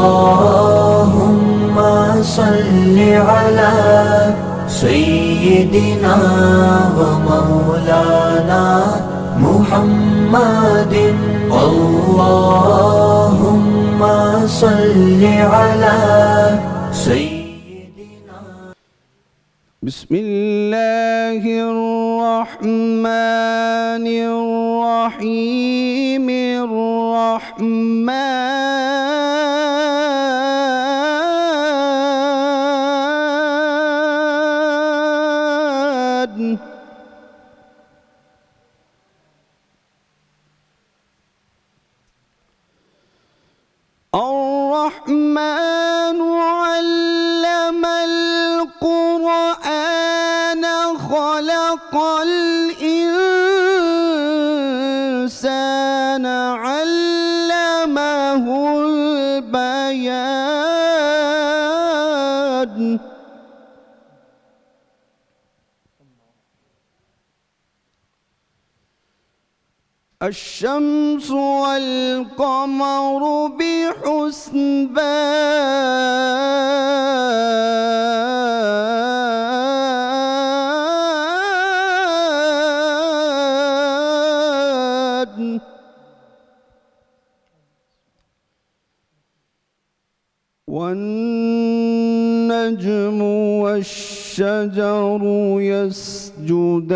اللهم صل على سيدنا ومولانا محمد. اللهم صل على سيدنا. بسم الله الرحمن الرحيم. الرحمن علم القرآن خلق الإنسان علمه البيان. الشمس والقمر بحسبان. والنجم والشجر يسجدان.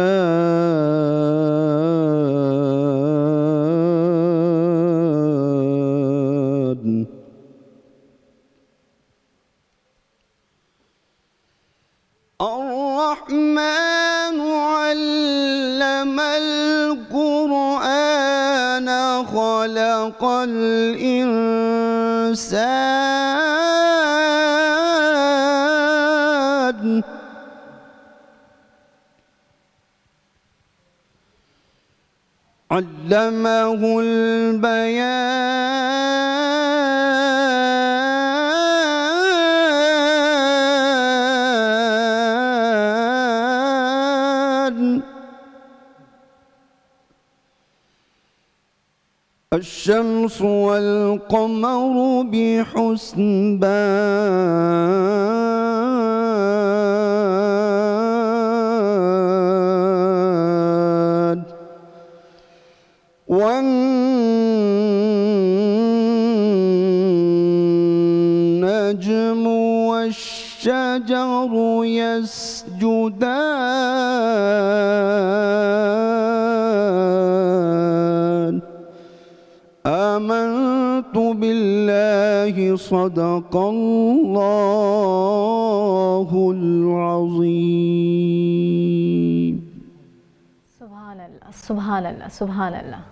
الرحمن علم القرآن خلق الإنسان علمه البيان. الشمس والقمر بحسبان. والنجم والشجر يسجدان. آمنت بالله صدق الله العظيم. سبحان اللہ سبحان اللہ سبحان اللہ.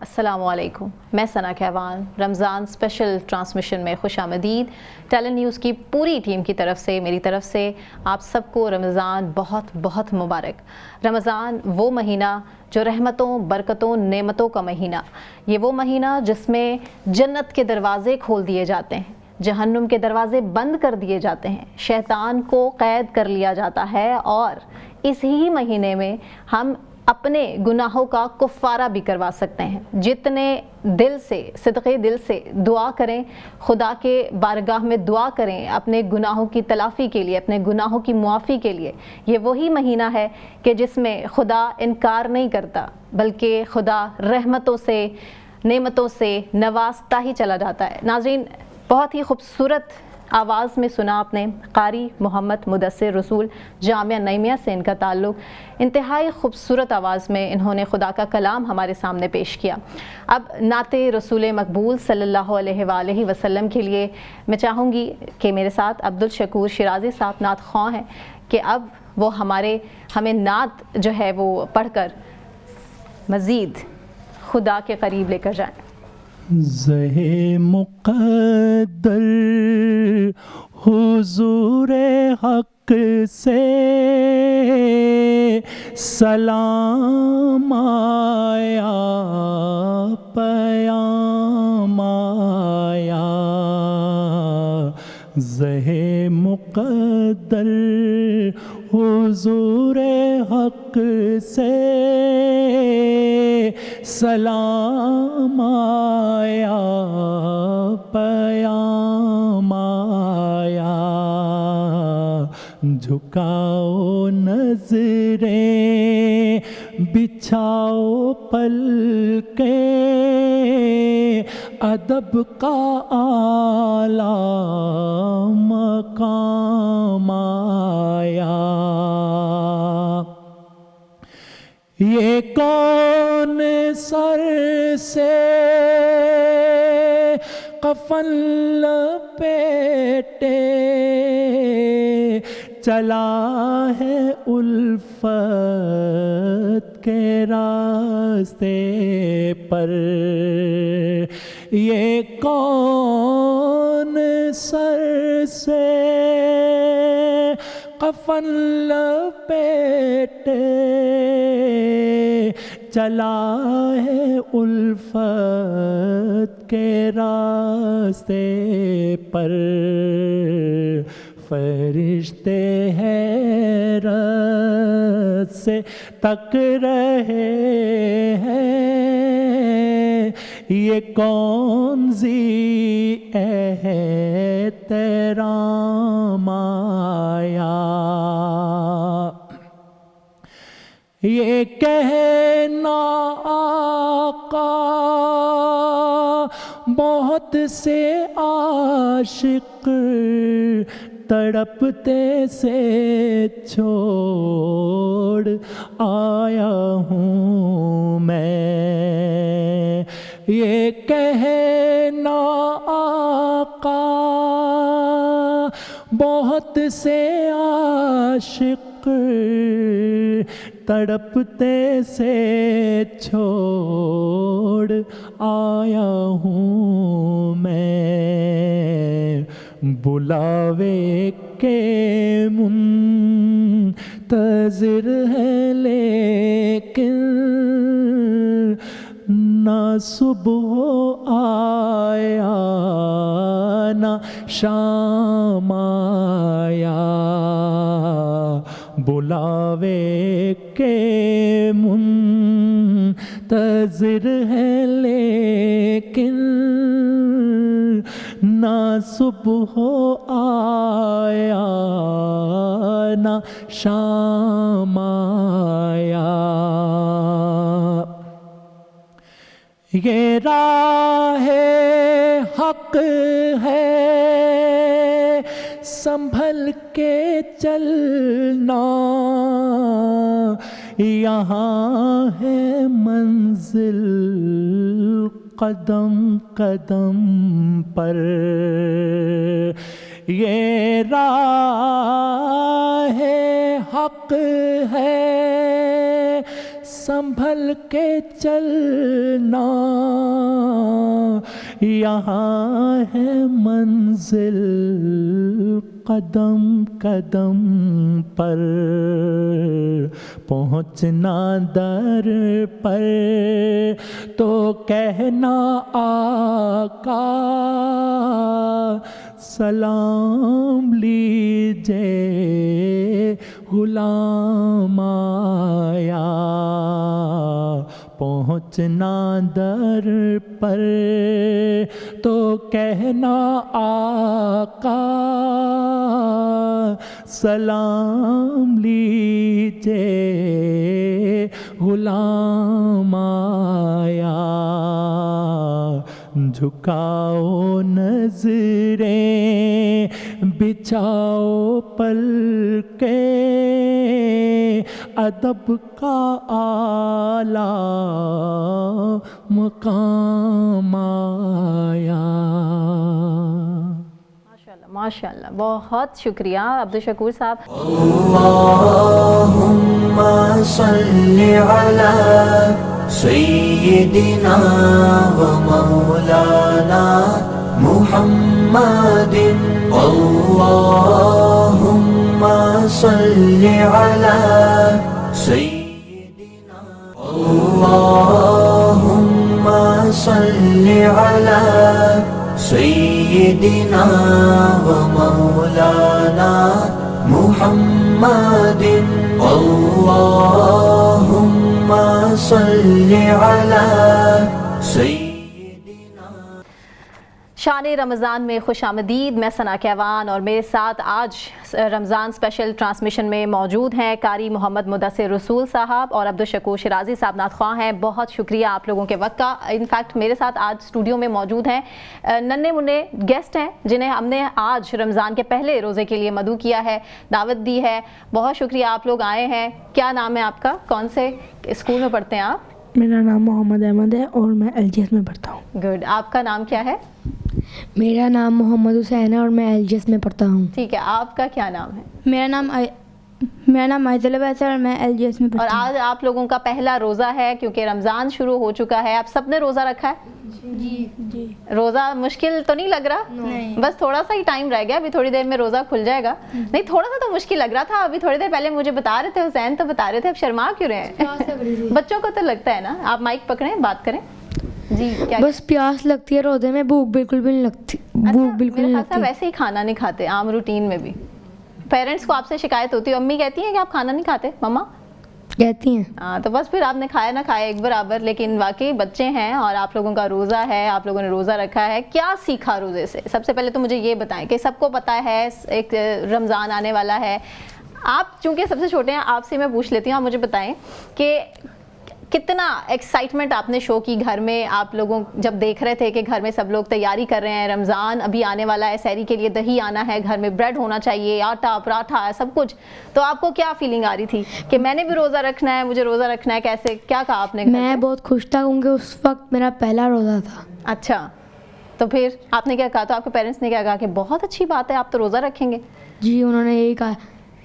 السلام علیکم، میں ثنا کیوان رمضان اسپیشل ٹرانسمیشن میں خوش آمدید. ٹیلنٹ نیوز کی پوری ٹیم کی طرف سے، میری طرف سے آپ سب کو رمضان بہت بہت مبارک. رمضان وہ مہینہ جو رحمتوں، برکتوں، نعمتوں کا مہینہ، یہ وہ مہینہ جس میں جنت کے دروازے کھول دیے جاتے ہیں، جہنم کے دروازے بند کر دیے جاتے ہیں، شیطان کو قید کر لیا جاتا ہے، اور اسی مہینے میں ہم اپنے گناہوں کا کفارہ بھی کروا سکتے ہیں. جتنے دل سے، صدقے دل سے دعا کریں، خدا کے بارگاہ میں دعا کریں اپنے گناہوں کی تلافی کے لیے، اپنے گناہوں کی معافی کے لیے. یہ وہی مہینہ ہے کہ جس میں خدا انکار نہیں کرتا، بلکہ خدا رحمتوں سے، نعمتوں سے نوازتا ہی چلا جاتا ہے. ناظرین، بہت ہی خوبصورت آواز میں سنا آپ نے قاری محمد مدثر رسول جامعہ نعیمیہ سے ان کا تعلق. انتہائی خوبصورت آواز میں انہوں نے خدا کا کلام ہمارے سامنے پیش کیا. اب نعت رسول مقبول صلی اللہ علیہ وآلہ وسلم کے لیے میں چاہوں گی کہ میرے ساتھ عبدالشکور شیرازی صاحب نعت خواں ہیں کہ اب وہ ہمیں نعت جو ہے وہ پڑھ کر مزید خدا کے قریب لے کر جائیں. زہ مقدر حضور حق سے سلام آیا، پیام آیا. زہ مقدر حضور حق سے سلام آیا پیام آیا جھکاؤ نظریں بچھاؤ پلکیں ادب کا اعلیٰ مقام آیا یہ کون سر سے کفن لپیٹے چلا ہے الفت کے راستے پر یہ کون سر سے کفن لپیٹے چلا ہے الفت کے راستے پر فرشتے حیرت سے تک رہے ہیں یہ کون ذی احترام آیا یہ کہنا آقا بہت سے عاشق تڑپتے سے چھوڑ آیا ہوں میں یہ کہنا آقا بہت سے عاشق تڑپتے سے چھوڑ آیا ہوں میں بلاوے کے منتظر ہے لیکن نہ صبح آیا نہ شام آیا بلاوے کے منتظر ہے لیکن نہ صبح آیا نہ شام آیا یہ راہ حق ہے سنبھل کے چلنا یہاں ہے منزل قدم قدم پر یہ راہ حق ہے سنبھل کے چلنا یہاں ہے منزل قدم قدم پر پہنچنا در پر تو کہنا آقا سلام لیجے غلام آیا پہنچنا در پر تو کہنا آقا سلام لیجے غلام آیا جھکاؤ نظریں بچھاؤ پلکیں ادب کا اعلیٰ مقام آیا ماشاءاللہ بہت شکریہ عبدالشکور صاحب اللہم صلی علی سیدنا و مولانا محمد اللہم صلی علی سیدنا اللہم صلی علی سیدنا و مولانا محمد اللہم صل علی سیدنا شان رمضان میں خوش آمدید. میں ثنا کیوان اور میرے ساتھ آج رمضان اسپیشل ٹرانسمیشن میں موجود ہیں قاری محمد مدثر رسول صاحب اور عبدالشکور شرازی صاحب نعت خواں ہیں. بہت شکریہ آپ لوگوں کے وقت کا. انفیکٹ میرے ساتھ آج اسٹوڈیو میں موجود ہیں ننھے منھے گیسٹ ہیں جنہیں ہم نے آج رمضان کے پہلے روزے کے لیے مدعو کیا ہے, دعوت دی ہے. بہت شکریہ آپ لوگ آئے ہیں. کیا نام ہے آپ کا؟ کون سے اسکول میں پڑھتے ہیں آپ؟ میرا نام محمد احمد ہے اور میں ایل جی ایس میں پڑھتا ہوں. گڈ. آپ کا نام کیا ہے؟ میرا نام محمد حسین ہے اور میں ایل جی ایس میں پڑھتا ہوں. ٹھیک ہے. آپ کا کیا نام ہے؟ میرا نام عائض عباس ہے اور میں ایل جی ایس میں اور پڑھتا ہوں. آج آپ لوگوں کا پہلا روزہ ہے کیونکہ رمضان شروع ہو چکا ہے. آپ سب نے روزہ رکھا ہے؟ جی. روزہ مشکل تو نہیں لگ رہا؟ نہیں. بس تھوڑا سا ہی ٹائم رہ گیا, ابھی تھوڑی دیر میں روزہ کھل جائے گا. نہیں, تھوڑا سا تو مشکل لگ رہا تھا. ابھی تھوڑی دیر پہلے مجھے بتا رہے تھے حسین, تو بتا رہے تھے. اب شرما کیوں رہے ہیں؟ بچوں کو تو لگتا ہے نا. آپ مائک پکڑیں, بات کریں. جی کیا؟ بس پیاس لگتی ہے روزے میں, بھوک بالکل بھی نہیں لگتی. بھوک بالکل نہیں میرے خیال سے لگتی. ویسے ہی کھانا نہیں کھاتے عام روٹین میں بھی. پیرنٹس کو آپ سے شکایت ہوتی ہے, امی کہتی ہیں کہ آپ کھانا نہیں کھاتے مما؟ کہتی ہیں. ہاں, تو بس پھر آپ نے کھایا نہ کھایا ایک برابر. لیکن واقعی بچے ہیں اور آپ لوگوں کا روزہ ہے, آپ لوگوں نے روزہ رکھا ہے. کیا سیکھا روزے سے؟ سب سے پہلے تو مجھے یہ بتائیں کہ سب کو پتہ ہے ایک رمضان آنے والا ہے. آپ چونکہ سب سے چھوٹے ہیں, آپ سے میں پوچھ لیتی ہوں, آپ مجھے بتائیں کہ کتنا ایکسائٹمنٹ آپ نے شو کی گھر میں. آپ لوگوں جب دیکھ رہے تھے کہ گھر میں سب لوگ تیاری کر رہے ہیں, رمضان ابھی آنے والا ہے, سحری کے لیے دہی آنا ہے, گھر میں بریڈ ہونا چاہیے, آٹا پراٹھا ہے, سب کچھ, تو آپ کو کیا فیلنگ آ رہی تھی کہ میں نے بھی روزہ رکھنا ہے, مجھے روزہ رکھنا ہے؟ کیسے, کیا کہا آپ نے؟ میں بہت خوش تھا کیونکہ اس وقت میرا پہلا روزہ تھا. اچھا, تو پھر آپ نے کیا کہا؟ تو آپ کے پیرنٹس نے کیا کہا کہ بہت اچھی بات ہے, آپ تو روزہ رکھیں گے؟ جی, انہوں نے یہی کہا.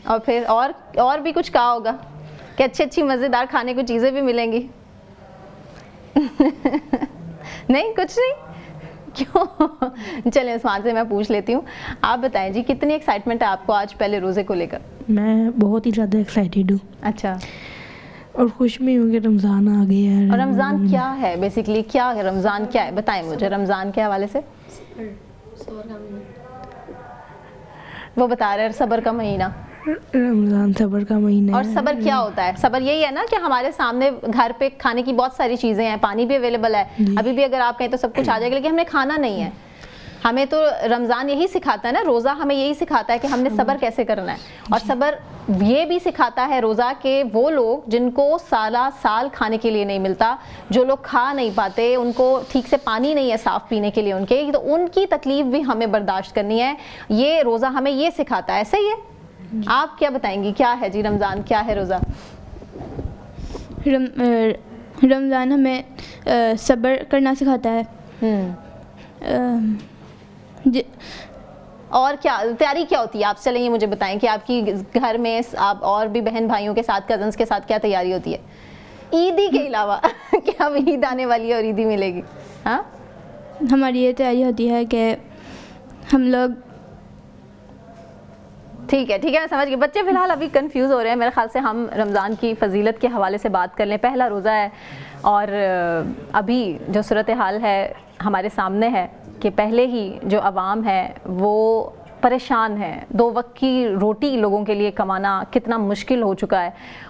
اور پھر اور بھی کچھ کہا ہوگا کہ اچھی مزیدار کھانے کو چیزیں بھی ملیں گی؟ نہیں, کچھ نہیں. کیوں؟ چلیں عثمان سے میں پوچھ لیتی ہوں. آپ بتائیں جی, کتنی ایکسائٹمنٹ ہے آپ کو آج پہلے روزے کو لے کر؟ میں بہت ہی زیادہ ایکسائٹیڈ ہوں اچھا, اور خوش بھی ہوں کہ رمضان آ گیا ہے. اور رمضان کیا ہے بیسیکلی؟ کیا ہے رمضان؟ کیا ہے بتائیں مجھے رمضان کے حوالے سے. وہ بتا رہے ہیں صبر کا مہینہ. رمضان صبر کا مہینہ ہے. اور صبر کیا ہوتا ہے؟ صبر یہی ہے نا کہ ہمارے سامنے گھر پہ کھانے کی بہت ساری چیزیں ہیں, پانی بھی اویلیبل ہے, ابھی بھی اگر آپ کہیں تو سب کچھ آ جائے گا, لیکن ہم نے کھانا نہیں ہے. ہمیں تو رمضان یہی سکھاتا ہے نا, روزہ ہمیں یہی سکھاتا ہے کہ ہم نے صبر کیسے کرنا ہے. اور صبر یہ بھی سکھاتا ہے روزہ کہ وہ لوگ جن کو سالہ سال کھانے کے لیے نہیں ملتا, جو لوگ کھا نہیں پاتے, ان کو ٹھیک سے پانی نہیں ہے صاف پینے کے لیے ان کے, تو ان کی تکلیف بھی ہمیں برداشت کرنی ہے. یہ روزہ ہمیں یہ سکھاتا ہے. صحیح ہے. آپ کیا بتائیں گی, کیا ہے جی رمضان, کیا ہے روزہ؟ رمضان ہمیں صبر کرنا سکھاتا ہے. اور کیا تیاری کیا ہوتی ہے آپ؟ چلیں یہ مجھے بتائیں کہ آپ کی گھر میں آپ اور بھی بہن بھائیوں کے ساتھ, کزنس کے ساتھ کیا تیاری ہوتی ہے عیدی کے علاوہ؟ کیا اب عید آنے والی ہے اور عیدی ملے گی؟ ہاں, ہماری یہ تیاری ہوتی ہے کہ ہم لوگ, ٹھیک ہے میں سمجھ گئی. بچے فی الحال ابھی کنفیوز ہو رہے ہیں. میرے خیال سے ہم رمضان کی فضیلت کے حوالے سے بات کر لیں. پہلا روزہ ہے اور ابھی جو صورتحال ہے ہمارے سامنے ہے کہ پہلے ہی جو عوام ہے وہ پریشان ہے. 2 وقت کی روٹی لوگوں کے لیے کمانا کتنا مشکل ہو چکا ہے.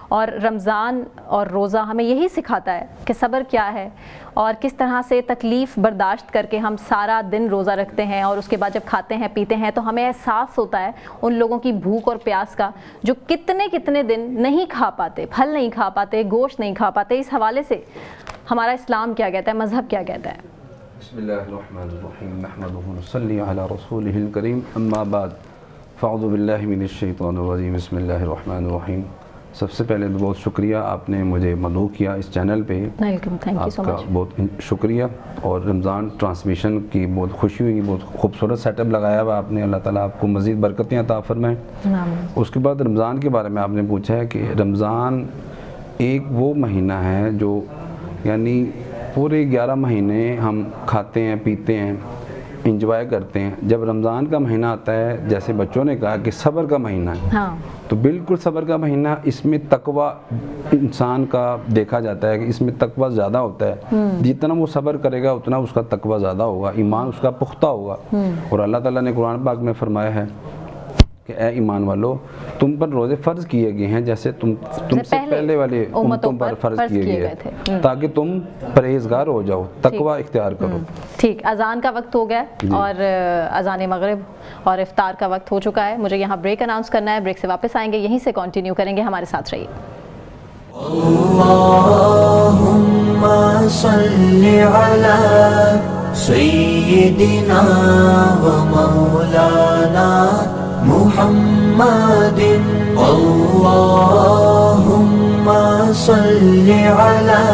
اور رمضان اور روزہ ہمیں یہی سکھاتا ہے کہ صبر کیا ہے اور کس طرح سے تکلیف برداشت کر کے ہم سارا دن روزہ رکھتے ہیں, اور اس کے بعد جب کھاتے ہیں پیتے ہیں تو ہمیں احساس ہوتا ہے ان لوگوں کی بھوک اور پیاس کا جو کتنے دن نہیں کھا پاتے, پھل نہیں کھا پاتے, گوشت نہیں کھا پاتے. اس حوالے سے ہمارا اسلام کیا کہتا ہے, مذہب کیا کہتا ہے؟ بسم اللہ الرحمن الرحیم نحمده ونصلی علی رسوله الکریم اما بعد فاعوذ باللہ من الشیطان الرجیم بسم اللہ الرحمن الرحیم. سب سے پہلے بہت شکریہ, آپ نے مجھے مدعو کیا اس چینل پہ, ویلکم, تھینک یو سو آپ کا مچ. بہت شکریہ. اور رمضان ٹرانسمیشن کی بہت خوشی ہوئی, بہت خوبصورت سیٹ اپ لگایا ہوا آپ نے. اللہ تعالیٰ آپ کو مزید برکتیں عطا فرمائیں. اس کے بعد رمضان کے بارے میں آپ نے پوچھا ہے کہ رمضان ایک وہ مہینہ ہے جو یعنی پورے 11 مہینے ہم کھاتے ہیں پیتے ہیں انجوائے کرتے ہیں. جب رمضان کا مہینہ آتا ہے, جیسے بچوں نے کہا کہ صبر کا مہینہ ہے, ہاں, تو بالکل صبر کا مہینہ. اس میں تقویٰ انسان کا دیکھا جاتا ہے کہ اس میں تقویٰ زیادہ ہوتا ہے. جتنا وہ صبر کرے گا اتنا اس کا تقویٰ زیادہ ہوگا, ایمان اس کا پختہ ہوگا. اور اللہ تعالیٰ نے قرآن پاک میں فرمایا ہے کہ اے ایمان والو تم پر روزے فرض کیے گئے ہیں جیسے تم سے پہلے والے امتوں پر فرض کیے گئے تھے تاکہ تم پرہیزگار ہو جاؤ، تقوی اختیار کرو. ٹھیک، اذان کا وقت ہو گیا اور اذان مغرب اور افطار کا وقت ہو چکا ہے. مجھے یہاں بریک اناؤنس کرنا ہے، بریک سے واپس آئیں گے، یہیں سے کنٹینیو کریں گے. ہمارے ساتھ رہیے. اللهم صل على سيدنا ومولانا محمد. اللهم صل على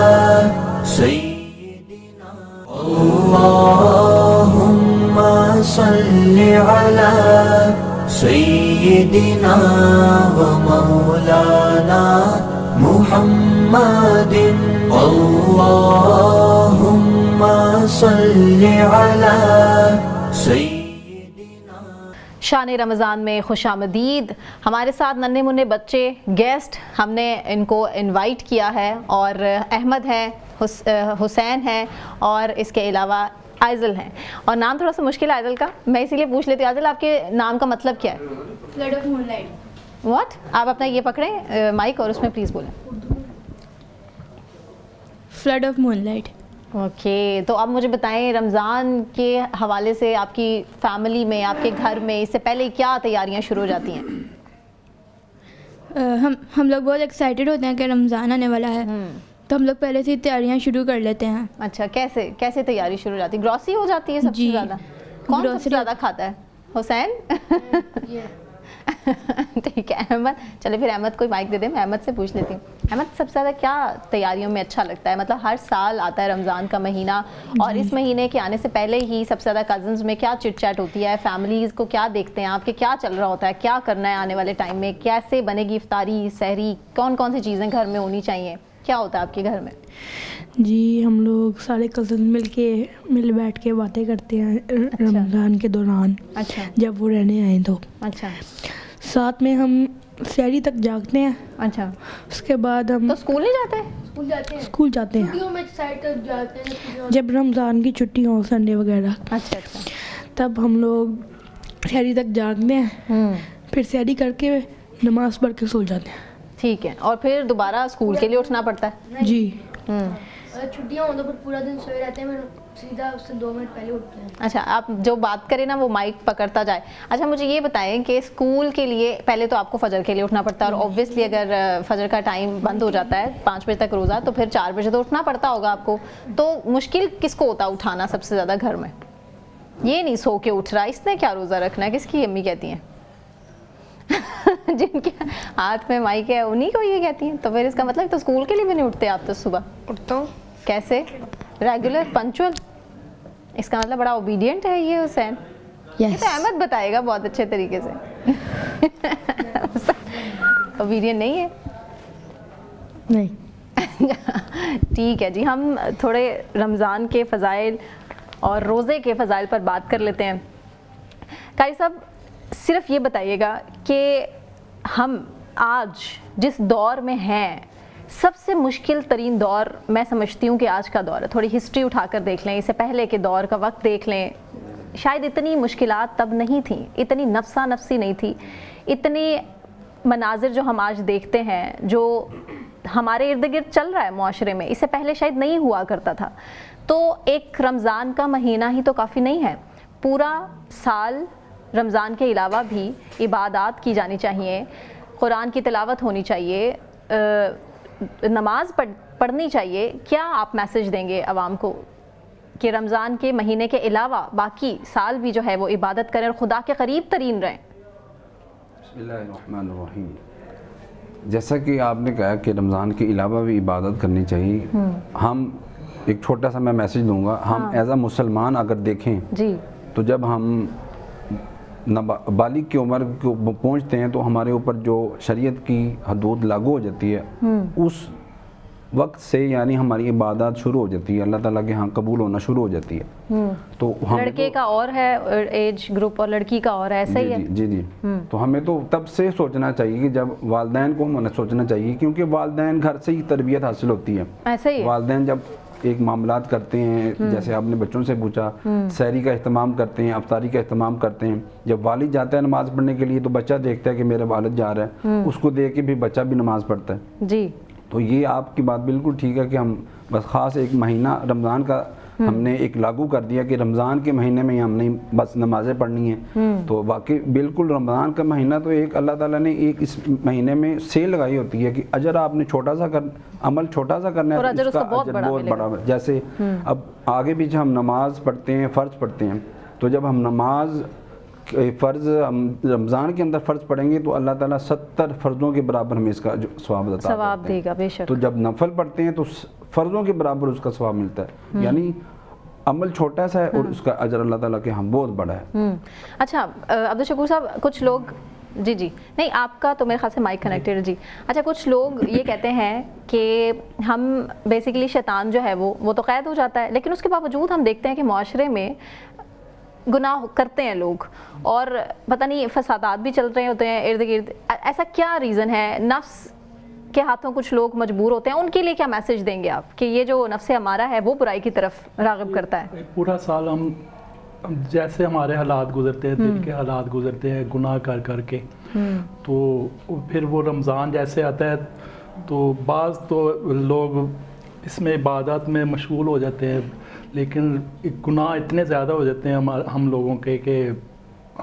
سيدنا اللهم صل على سيدنا ومولانا محمد. اللهم صل على سيدنا. شان رمضان میں خوش آمدید. ہمارے ساتھ ننھے منھے بچے گیسٹ ہم نے ان کو انوائٹ کیا ہے، اور احمد ہیں، حسین ہیں، اور اس کے علاوہ آئزل ہیں. اور نام تھوڑا سا مشکل ہے آئزل کا، میں اسی لیے پوچھ لیتی ہوں. آئزل آپ کے نام کا مطلب کیا ہے؟ Flood of moonlight. What? آپ اپنا یہ پکڑیں مائک اور اس میں پلیز بولیں. Flood of moonlight. Okay, تو آپ مجھے بتائیں رمضان کے حوالے سے آپ کی فیملی میں، آپ کے گھر میں اس سے پہلے کیا تیاریاں شروع ہو جاتی ہیں؟ ہم لوگ بہت ایکسائٹیڈ ہوتے ہیں کہ رمضان آنے والا ہے، تو ہم لوگ پہلے سے تیاریاں شروع کر لیتے ہیں. اچھا، کیسے تیاری شروع ہو جاتی ہے؟ گروسری ہو جاتی ہے سب سے زیادہ؟ کون سب سے زیادہ کھاتا ہے؟ حسین؟ ٹھیک ہے. احمد، چلے پھر احمد کو مائک دے دیں، میں احمد سے پوچھ لیتی ہوں. احمد، سب سے زیادہ کیا تیاریوں میں اچھا لگتا ہے؟ مطلب ہر سال آتا ہے رمضان کا مہینہ، اور اس مہینے کے آنے سے پہلے ہی سب سے زیادہ کزنز میں کیا چٹ چیٹ ہوتی ہے، فیملیز کو کیا دیکھتے ہیں آپ کے، کیا چل رہا ہوتا ہے، کیا کرنا ہے آنے والے ٹائم میں، کیسے بنے گی افطاری، سحری، کون سی چیزیں گھر میں ہونی چاہیے، کیا ہوتا ہے آپ کے گھر میں؟ جی، ہم لوگ سارے کزن مل بیٹھ کے باتیں کرتے ہیں رمضان کے دوران. اچھا، جب وہ رہنے آئیں تو اچھا، ساتھ میں ہم سحری تک جاگتے ہیں. اچھا. اس کے بعد ہم تو اسکول نہیں جاتے؟ اسکول جاتے ہیں جب رمضان کی چھٹی ہو، سنڈے وغیرہ. اچھا اچھا. تب ہم لوگ سحری تک جاگتے ہیں، پھر سحری کر کے نماز پڑھ کے سو جاتے ہیں. ٹھیک ہے. اور پھر دوبارہ اسکول کے لیے اٹھنا پڑتا ہے؟ جی. چھٹیاں ہوں تو پھر پورا دن سوئے رہتے ہیں، پھر سیدھا اس سے 2 منٹ پہلے اٹھتے ہیں. اچھا، آپ جو بات کریں نا وہ مائک پکڑتا جائے. اچھا، مجھے یہ بتائیں کہ اسکول کے لیے پہلے تو آپ کو فجر کے لیے اٹھنا پڑتا ہے، اور اوبویسلی اگر فجر کا ٹائم بند ہو جاتا ہے 5 بجے تک روزہ، تو پھر 4 بجے تو اٹھنا پڑتا ہوگا آپ کو. تو مشکل کس کو ہوتا ہے اٹھانا سب سے زیادہ گھر میں؟ یہ نہیں سو کے اٹھ رہا، اس نے کیا روزہ رکھنا ہے، کس کی امی کہتی ہیں؟ جن کے ہاتھ میں مائک ہے انہیں کو یہ کہتی ہیں. تو پھر اس کا مطلب تو اسکول کے لیے بھی نہیں اٹھتے آپ؟ تو صبح اٹھتا ہوں. کیسے؟ Regular punctual? اس کا مطلب بڑا اوبیڈینٹ ہے یہ حسین. یہ تو احمد بتائے گا بہت اچھے طریقے سے. اوبیڈینٹ نہیں ہے؟ نہیں. ٹھیک ہے جی. ہم تھوڑے رمضان کے فضائل اور روزے کے فضائل پر بات کر لیتے ہیں. قاری صاحب، صرف یہ بتائیے گا کہ ہم آج جس دور میں ہیں، سب سے مشکل ترین دور میں سمجھتی ہوں کہ آج کا دور ہے. تھوڑی ہسٹری اٹھا کر دیکھ لیں، اس سے پہلے کے دور کا وقت دیکھ لیں، شاید اتنی مشکلات تب نہیں تھیں، اتنی نفسا نفسی نہیں تھی، اتنے مناظر جو ہم آج دیکھتے ہیں، جو ہمارے ارد گرد چل رہا ہے معاشرے میں، اس سے پہلے شاید نہیں ہوا کرتا تھا. تو ایک رمضان کا مہینہ ہی تو کافی نہیں ہے. پورا سال رمضان کے علاوہ بھی عبادات کی جانی چاہیے، قرآن کی تلاوت ہونی چاہیے، نماز پڑھنی چاہیے. کیا آپ میسج دیں گے عوام کو کہ رمضان کے مہینے کے علاوہ باقی سال بھی جو ہے وہ عبادت کریں اور خدا کے قریب ترین رہیں؟ بسم اللہ الرحمن الرحیم. جیسا کہ آپ نے کہا کہ رمضان کے علاوہ بھی عبادت کرنی چاہیے، ہم ایک چھوٹا سا میں میسج دوں گا. ہم ایز اے مسلمان اگر دیکھیں جی، تو جب ہم بالغ کی عمر کو پہنچتے ہیں تو ہمارے اوپر جو شریعت کی حدود لاگو ہو جاتی ہے، اس وقت سے یعنی ہماری عبادات شروع ہو جاتی ہے، اللہ تعالیٰ کے ہاں قبول ہونا شروع ہو جاتی ہے. تو لڑکے کا اور ہے ایج گروپ اور لڑکی کا اور ہے، ایسا ہی ہے؟ جی جی. تو ہمیں تو تب سے سوچنا چاہیے کہ جب والدین کو ہمیں سوچنا چاہیے، کیونکہ والدین گھر سے ہی تربیت حاصل ہوتی ہے. ایسا ہی ہے. والدین جب ایک معاملات کرتے ہیں، جیسے آپ نے بچوں سے پوچھا، سحری کا اہتمام کرتے ہیں، افطاری کا اہتمام کرتے ہیں. جب والد جاتا ہے نماز پڑھنے کے لیے تو بچہ دیکھتا ہے کہ میرا والد جا رہا ہے، اس کو دیکھ کے بھی بچہ بھی نماز پڑھتا ہے. جی تو یہ آپ کی بات بالکل ٹھیک ہے کہ ہم بس خاص ایک مہینہ رمضان کا ہم نے ایک لاگو کر دیا کہ رمضان کے مہینے میں ہم نے بس نمازیں پڑھنی ہیں. تو واقعی بالکل رمضان کا مہینہ تو ایک اللہ تعالیٰ نے ایک اس مہینے میں سیل لگائی ہوتی ہے کہ اجر آپ نے چھوٹا سا عمل چھوٹا سا کرنا ہے تو اس کا اجر بہت بڑا ہے. جیسے اب آگے پیچھے ہم نماز پڑھتے ہیں، فرض پڑھتے ہیں، تو جب ہم نماز فرض ہم رمضان کے اندر فرض پڑھیں گے تو اللہ تعالیٰ 70 فرضوں کے برابر ہمیں اس کا ثواب دے گا. بے شک. تو جب نفل پڑھتے ہیں تو فرضوں کے برابر اس کا ثواب ملتا ہے. یعنی عمل چھوٹا سا ہے اور اس کا اجر اللہ تعالیٰ کے ہاں بہت بڑا ہے. اچھا عبدالشکور صاحب، کچھ لوگ جی نہیں آپ کا تو میرے خیال سے مائک کنیکٹڈ. جی اچھا، کچھ لوگ یہ کہتے ہیں کہ ہم بیسیکلی شیطان جو ہے وہ تو قید ہو جاتا ہے، لیکن اس کے باوجود ہم دیکھتے ہیں کہ معاشرے میں گناہ کرتے ہیں لوگ، اور پتہ نہیں فسادات بھی چل رہے ہوتے ہیں ارد گرد. ایسا کیا ریزن ہے؟ نفس کے ہاتھوں کچھ لوگ مجبور ہوتے ہیں، ان کے لیے کیا میسج دیں گے آپ کہ یہ جو نفس ہمارا ہے وہ برائی کی طرف راغب کرتا ہے؟ پورا سال ہم جیسے ہمارے حالات گزرتے ہیں، دل کے حالات گزرتے ہیں گناہ کر کر کے، تو پھر وہ رمضان جیسے آتا ہے تو بعض تو لوگ اس میں عبادت میں مشغول ہو جاتے ہیں، لیکن گناہ اتنے زیادہ ہو جاتے ہیں ہم لوگوں کے کہ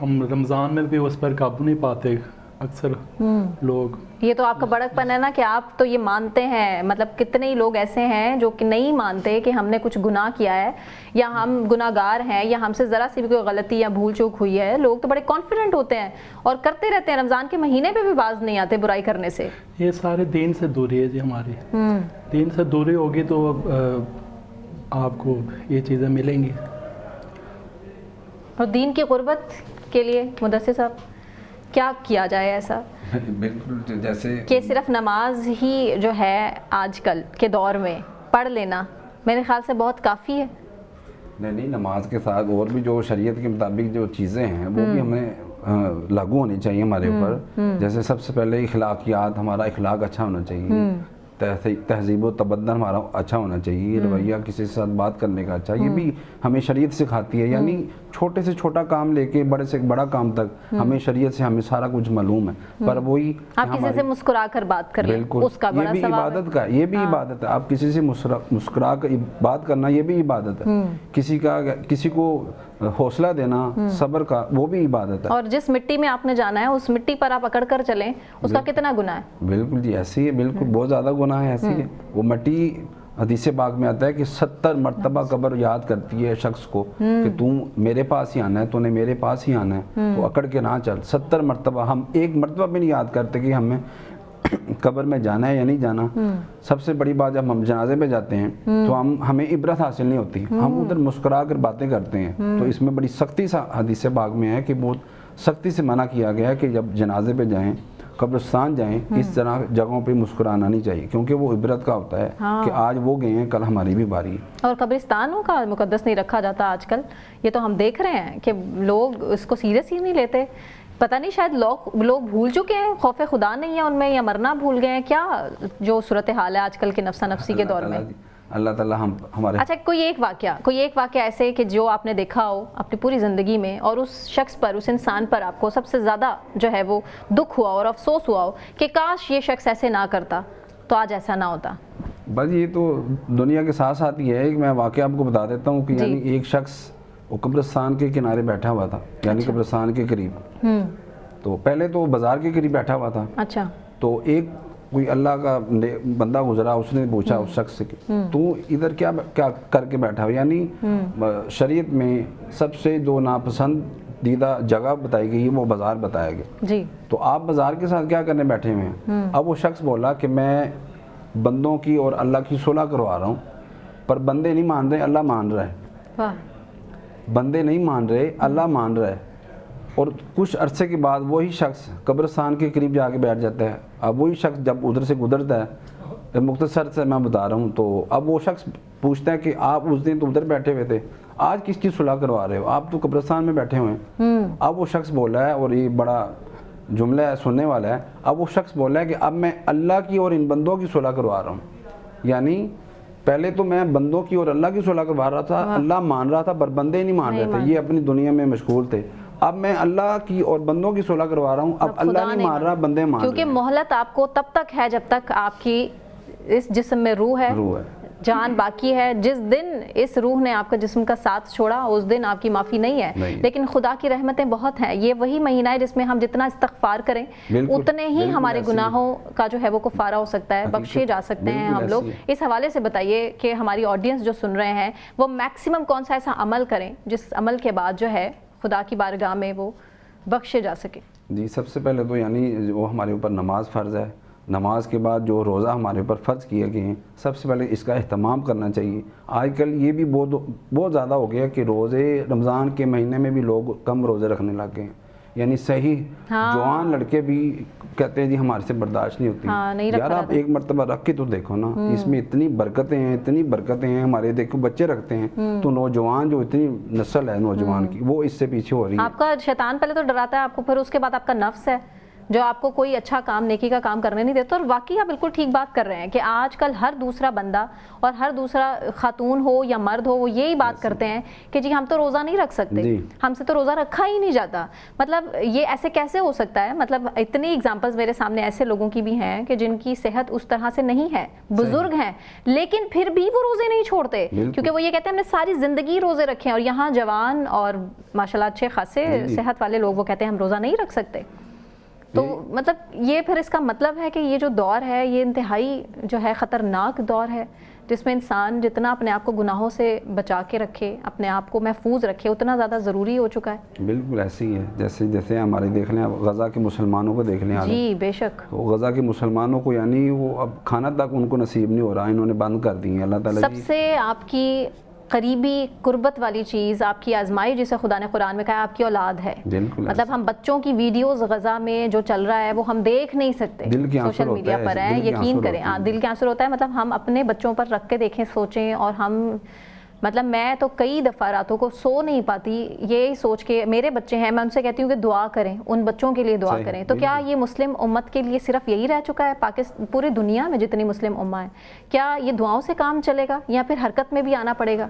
ہم رمضان میں بھی اس پر قابو نہیں پاتے اکثر لوگ. یہ تو آپ کا بڑک پن ہے نا کہ آپ تو یہ مانتے ہیں. مطلب کتنے ہی لوگ ایسے ہیں جو کہ نہیں مانتے کہ ہم نے کچھ گناہ کیا ہے یا ہم گناہ گار ہیں یا ہم سے ذرا سی بھی کوئی غلطی یا بھول چوک ہوئی ہے. لوگ تو بڑے کانفیڈنٹ ہوتے ہیں اور کرتے رہتے ہیں. رمضان کے مہینے پہ بھی باز نہیں آتے برائی کرنے سے. یہ سارے دین سے دوری ہے جی ہماری. دین سے دوری ہوگی تو آپ کو یہ چیزیں ملیں گی. اور دین کی قربت کے لیے مدثر صاحب کیا کیا جائے ایسا؟ بالکل جیسے کہ صرف نماز ہی جو ہے آج کل کے دور میں پڑھ لینا میرے خیال سے بہت کافی ہے. نہیں، نماز کے ساتھ اور بھی جو شریعت کے مطابق جو چیزیں ہیں وہ بھی ہمیں لاگو ہونی چاہیے ہمارے اوپر. جیسے سب سے پہلے اخلاقیات، ہمارا اخلاق اچھا ہونا چاہیے، تہذیب و تبدل ہمارا اچھا ہونا چاہیے، رویہ کسی کے ساتھ بات کرنے کا اچھا، یہ بھی ہمیں شریعت سکھاتی ہے. یعنی چھوٹے سے چھوٹا کام لے کے بڑے سے بڑا کام تک ہمیں شریعت سے ہمیں سارا کچھ معلوم ہے. پر وہی آپ کسی سے مسکرا کر بات کر لیں، اس کا بڑا یہ بھی عبادت کا، یہ بھی عبادت ہے. آپ کسی سے مسکرا کر بات کرنا یہ بھی عبادت ہے. کسی کو حوصلہ دینا، صبر کا، وہ بھی عبادت ہے. اور جس مٹی میں آپ نے جانا ہے اس مٹی پر آپ اکڑ کر چلیں، اس کا کتنا گناہ ہے. بالکل جی ایسی ہے، بالکل بہت زیادہ گناہ ہے. ایسی ہے وہ مٹی. حدیث پاک میں آتا ہے کہ 70 مرتبہ قبر یاد کرتی ہے شخص کو کہ تم میرے پاس ہی آنا ہے، تو نے میرے پاس ہی آنا ہے، تو اکڑ کے نہ چل. 70 مرتبہ. ہم ایک مرتبہ بھی نہیں یاد کرتے کہ ہمیں قبر میں جانا ہے یا نہیں جانا. سب سے بڑی بات جب ہم جنازے پہ جاتے ہیں تو ہمیں عبرت حاصل نہیں ہوتی، ہم ادھر مسکرا کر باتیں کرتے ہیں. تو اس میں بڑی سختی سے حدیث پاک میں ہے کہ بہت سختی سے منع کیا گیا ہے کہ جب جنازے پہ جائیں، قبرستان جائیں، اس طرح جگہوں پہ مسکرانا نہیں چاہیے، کیونکہ وہ عبرت کا ہوتا ہے کہ آج وہ گئے ہیں، کل ہماری بھی باری ہے. اور قبرستانوں کا مقدس نہیں رکھا جاتا آج کل. یہ تو ہم دیکھ رہے ہیں کہ لوگ اس کو سیریس ہی نہیں لیتے. پتہ نہیں شاید لوگ بھول چکے ہیں، خوف خدا نہیں ہے ان میں، یا مرنا بھول گئے ہیں. کیا جو صورتحال ہے آج کل کے نفسا نفسی کے دور میں. اللہ تعالیٰ ہمارے. اچھا کوئی ایک واقعہ ایسے کہ جو آپ نے دیکھا ہو اپنی پوری زندگی میں اور اس شخص پر، اس انسان پر آپ کو سب سے زیادہ جو ہے وہ دکھ ہوا اور افسوس ہوا ہو کہ کاش یہ شخص ایسے نہ کرتا تو آج ایسا نہ ہوتا. بس یہ تو دنیا کے ساتھ ساتھ ہی ہے. میں واقعہ آپ کو بتا دیتا ہوں کہ یعنی ایک شخص وہ قبرستان کے کنارے بیٹھا ہوا تھا، یعنی قبرستان کے قریب. تو پہلے تو بازار کے قریب بیٹھا ہوا تھا. اچھا. تو ایک کوئی اللہ کا بندہ گزرا، اس نے پوچھا اس شخص سے کہ تو ادھر کیا کر کے بیٹھا ہو. یعنی شریعت میں سب سے جو ناپسندیدہ جگہ بتائی گئی وہ بازار بتایا گیا. جی. تو آپ بازار کے ساتھ کیا کرنے بیٹھے ہوئے ہیں؟ اب وہ شخص بولا کہ میں بندوں کی اور اللہ کی صلح کروا رہا ہوں، پر بندے نہیں مان رہے، اللہ مان رہا ہے. بندے نہیں مان رہے، اللہ مان رہا ہے. اور کچھ عرصے کے بعد وہی شخص قبرستان کے قریب جا کے بیٹھ جاتا ہے. اب وہی شخص جب ادھر سے گزرتا ہے، مختصر سے میں بتا رہا ہوں، تو اب وہ شخص پوچھتا ہے کہ آپ اس دن تو ادھر بیٹھے ہوئے تھے، آج کس کی صلح کروا رہے ہو؟ آپ تو قبرستان میں بیٹھے ہوئے ہیں. اب وہ شخص بولا ہے، اور یہ بڑا جملہ ہے سننے والا ہے، اب وہ شخص بولا ہے کہ اب میں اللہ کی اور ان بندوں کی صلح کروا رہا ہوں. یعنی پہلے تو میں بندوں کی اور اللہ کی صلح کروا رہا تھا, اللہ مان رہا تھا پر بندے نہیں مان رہے تھے, یہ اپنی دنیا میں مشغول تھے. اب میں اللہ کی اور بندوں کی صلح کروا رہا ہوں, اب اللہ نہیں مان رہا, بندے مان رہے ہیں. کیونکہ مہلت آپ کو تب تک ہے جب تک آپ کی اس جسم میں روح ہے, جان باقی ہے. جس دن اس روح نے آپ کا جسم کا ساتھ چھوڑا اس دن آپ کی معافی نہیں ہے. لیکن خدا کی رحمتیں بہت ہیں. یہ وہی مہینہ ہے جس میں ہم جتنا استغفار کریں اتنے ہی ہمارے گناہوں کا جو ہے وہ کفارہ ہو سکتا ہے, بخشے جا سکتے ہیں ہم لوگ. اس حوالے سے بتائیے کہ ہماری آڈینس جو سن رہے ہیں وہ میکسیمم کون سا ایسا عمل کریں جس عمل کے بعد جو ہے خدا کی بارگاہ میں وہ بخشے جا سکے. جی سب سے پہلے تو یعنی وہ ہمارے اوپر نماز فرض ہے. نماز کے بعد جو روزہ ہمارے اوپر فرض کیے گئے ہیں, سب سے پہلے اس کا اہتمام کرنا چاہیے. آج کل یہ بھی بہت زیادہ ہو گیا کہ روزے رمضان کے مہینے میں بھی لوگ کم روزے رکھنے لگ گئے ہیں. یعنی صحیح جوان لڑکے بھی کہتے ہیں جی ہمارے سے برداشت نہیں ہوتی. یار آپ ایک مرتبہ رکھ کے تو دیکھو نا, اس میں اتنی برکتیں ہیں, اتنی برکتیں ہیں. ہمارے دیکھو بچے رکھتے ہیں تو نوجوان جو اتنی نسل ہے نوجوان کی وہ اس سے پیچھے ہو رہی ہے. آپ کا شیطان پہلے تو ڈراتا ہے آپ کو, پھر اس کے بعد آپ کا نفس ہے جو آپ کو کوئی اچھا کام نیکی کا کام کرنے نہیں دیتا. اور واقعی آپ بالکل ٹھیک بات کر رہے ہیں کہ آج کل ہر دوسرا بندہ اور ہر دوسرا خاتون ہو یا مرد ہو وہ یہی بات کرتے ہیں کہ جی ہم تو روزہ نہیں رکھ سکتے, ہم سے تو روزہ رکھا ہی نہیں جاتا. مطلب یہ ایسے کیسے ہو سکتا ہے؟ مطلب اتنی اگزامپلز میرے سامنے ایسے لوگوں کی بھی ہیں کہ جن کی صحت اس طرح سے نہیں ہے, بزرگ ہیں لیکن پھر بھی وہ روزے نہیں چھوڑتے, کیونکہ وہ یہ کہتے ہیں ہم نے ساری زندگی روزے رکھے ہیں. اور یہاں جوان اور ماشاءاللہ اچھے خاصے صحت والے لوگ وہ کہتے ہیں ہم روزہ نہیں رکھ سکتے. تو مطلب یہ پھر اس کا مطلب ہے کہ یہ جو دور ہے یہ انتہائی جو ہے خطرناک دور ہے جس میں انسان جتنا اپنے آپ کو گناہوں سے بچا کے رکھے, اپنے آپ کو محفوظ رکھے, اتنا زیادہ ضروری ہو چکا ہے. بالکل ایسے ہی ہے جیسے ہمارے دیکھ لیں غزہ کے مسلمانوں کو دیکھ لیں. جی بے شک. تو غزہ کے مسلمانوں کو یعنی وہ اب کھانا تک ان کو نصیب نہیں ہو رہا, انہوں نے بند کر دی ہیں. اللہ تعالیٰ سب سے آپ کی قریبی قربت والی چیز, آپ کی آزمائی جسے خدا نے قرآن میں کہا آپ کی اولاد ہے. مطلب ہم بچوں کی ویڈیوز غزہ میں جو چل رہا ہے وہ ہم دیکھ نہیں سکتے, سوشل میڈیا پر ہیں, یقین کریں دل کے آنسر ہوتا ہے. مطلب ہم اپنے بچوں پر رکھ کے دیکھیں, سوچیں. اور ہم مطلب میں تو کئی دفعہ راتوں کو سو نہیں پاتی یہی سوچ کے, میرے بچے ہیں میں ان سے کہتی ہوں کہ دعا کریں, ان بچوں کے لیے دعا کریں. تو کیا یہ مسلم امت کے لیے صرف یہی رہ چکا ہے؟ پوری دنیا میں جتنی مسلم امہ ہیں, کیا یہ دعاؤں سے کام چلے گا یا پھر حرکت میں بھی آنا پڑے گا؟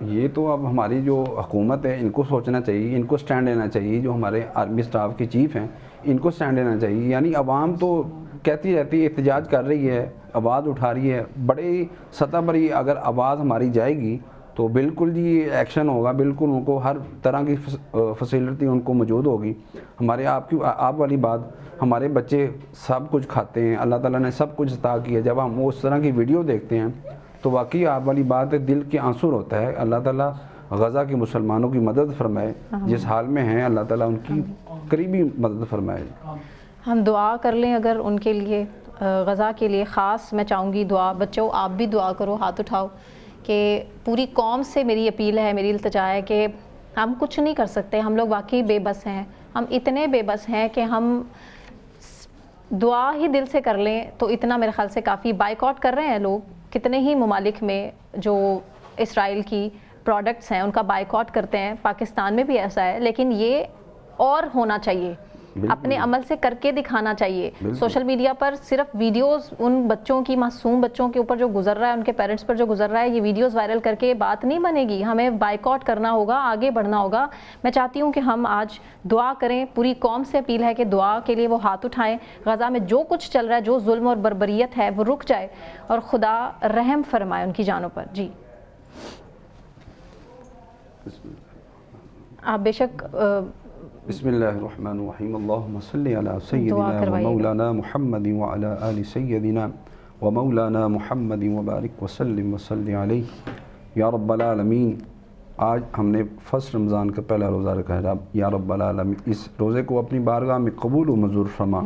یہ تو اب ہماری جو حکومت ہے ان کو سوچنا چاہیے, ان کو سٹینڈ لینا چاہیے. جو ہمارے آرمی سٹاف کے چیف ہیں ان کو سٹینڈ لینا چاہیے. یعنی عوام تو کہتی رہتی ہے, احتجاج کر رہی ہے, آواز اٹھا رہی ہے, بڑے سطح پر ہی اگر آواز ہماری جائے گی تو بالکل جی ایکشن ہوگا. بالکل ان کو ہر طرح کی فیسلٹی ان کو موجود ہوگی. ہمارے آپ والی بات, ہمارے بچے سب کچھ کھاتے ہیں, اللہ تعالیٰ نے سب کچھ عطا کیا. جب ہم اس طرح کی ویڈیو دیکھتے ہیں تو واقعی آپ والی بات ہے, دل کے آنسو ہوتا ہے. اللہ تعالیٰ غزہ کے مسلمانوں کی مدد فرمائے, جس حال میں ہیں اللہ تعالیٰ ان کی قریبی مدد فرمائے. ہم دعا کر لیں اگر ان کے لیے, غزہ کے لیے خاص میں چاہوں گی دعا. بچوں آپ بھی دعا کرو, ہاتھ اٹھاؤ. کہ پوری قوم سے میری اپیل ہے, میری التجا ہے کہ ہم کچھ نہیں کر سکتے. ہم لوگ واقعی بے بس ہیں, ہم اتنے بے بس ہیں کہ ہم دعا ہی دل سے کر لیں تو اتنا میرے خیال سے کافی. بائیکاٹ کر رہے ہیں لوگ کتنے ہی ممالک میں, جو اسرائیل کی پروڈکٹس ہیں ان کا بائیکاٹ کرتے ہیں. پاکستان میں بھی ایسا ہے, لیکن یہ اور ہونا چاہیے, اپنے عمل سے کر کے دکھانا چاہیے. سوشل میڈیا پر صرف ویڈیوز ان بچوں کی, معصوم بچوں کے اوپر جو گزر رہا ہے, ان کے پیرنٹس پر جو گزر رہا ہے, یہ ویڈیوز وائرل کر کے بات نہیں بنے گی. ہمیں بائیکاٹ کرنا ہوگا, آگے بڑھنا ہوگا. میں چاہتی ہوں کہ ہم آج دعا کریں. پوری قوم سے اپیل ہے کہ دعا کے لیے وہ ہاتھ اٹھائیں. غزہ میں جو کچھ چل رہا ہے, جو ظلم اور بربریت ہے وہ رک جائے اور خدا رحم فرمائے ان کی جانوں پر. جی آپ بے شک. بسم اللہ الرحمن الرحیم. اللہم صلی علی سیدنا و مولانا محمد وعلی آل سیدنا و مولانا محمد وبارک وسلم وصلی علیہ. یا رب العالمین, آج ہم نے فرسٹ رمضان کا پہلا روزہ رکھا ہے. یا رب العالمین اس روزے کو اپنی بارگاہ میں قبول و منظور فرما.